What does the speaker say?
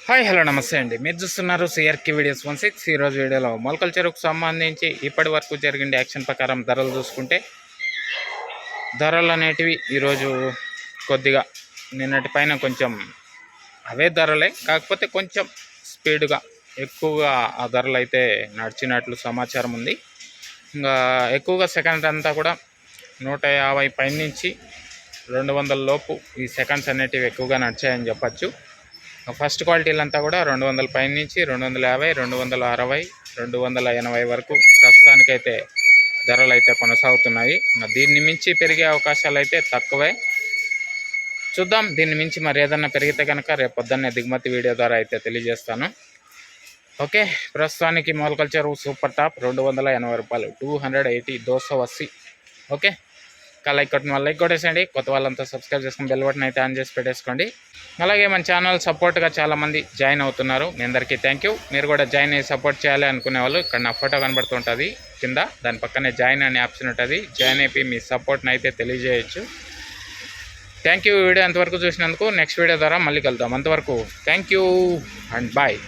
Hi hello నమస్తే అండి. మీరు చూస్తున్నారు సిఆర్కే వీడియోస్ 16. ఈరోజు వీడియోలో మొలకల చెరువుకు సంబంధించి ఇప్పటి వరకు జరిగిన యాక్షన్ ప్రకారం ధరలు చూసుకుంటే ధరలు అనేటివి ఈరోజు కొద్దిగా నిన్నటి పైన కొంచెం అవే ధరలే, కాకపోతే కొంచెం స్పీడ్గా ఎక్కువగా ఆ ధరలు అయితే నడిచినట్లు సమాచారం ఉంది. ఇంకా ఎక్కువగా సెకండ్ అంతా కూడా 150 పైన నుంచి 200 లోపు ఈ సెకండ్స్ అనేటివి ఎక్కువగా నడిచాయని చెప్పచ్చు. ఫస్ట్ క్వాలిటీలంతా కూడా 200 పైన నుంచి 250, 260, 280 వరకు ప్రస్తుతానికైతే ధరలు అయితే కొనసాగుతున్నాయి. దీన్ని మించి పెరిగే అవకాశాలు అయితే తక్కువే. చూద్దాం, దీన్ని మించి మరి ఏదన్నా పెరిగితే కనుక రేపు పొద్దున్నే దిగుమతి వీడియో ద్వారా అయితే తెలియజేస్తాను. ఓకే, ప్రస్తుతానికి మొలకల చెరువు సూపర్ టాప్ 280 రూపాయలు, 280 280. ఓకే, లైక్ కొట్టిన వాళ్ళు లైక్ కొట్టేసేయండి. కొత్త వాళ్ళంతా సబ్స్క్రైబ్ చేసుకుని బెల్ బటన్ అయితే ఆన్ చేసి పెట్టేసుకోండి. అలాగే మన ఛానల్ సపోర్ట్గా చాలామంది జాయిన్ అవుతున్నారు. మీ అందరికీ థ్యాంక్ యూ. మీరు కూడా జాయిన్ అయ్యి సపోర్ట్ చేయాలి అనుకునే వాళ్ళు ఇక్కడ నా ఫోటో కనబడుతుంటుంది కింద, దాని పక్కనే జాయిన్ అనే ఆప్షన్ ఉంటుంది. జాయిన్ అయిపోయి మీ సపోర్ట్ని అయితే తెలియజేయచ్చు. Thank you. వీడియో అంతవరకు చూసినందుకు. నెక్స్ట్ వీడియో ద్వారా మళ్ళీ కలుద్దాం. అంతవరకు థ్యాంక్ యూ అండ్ బాయ్.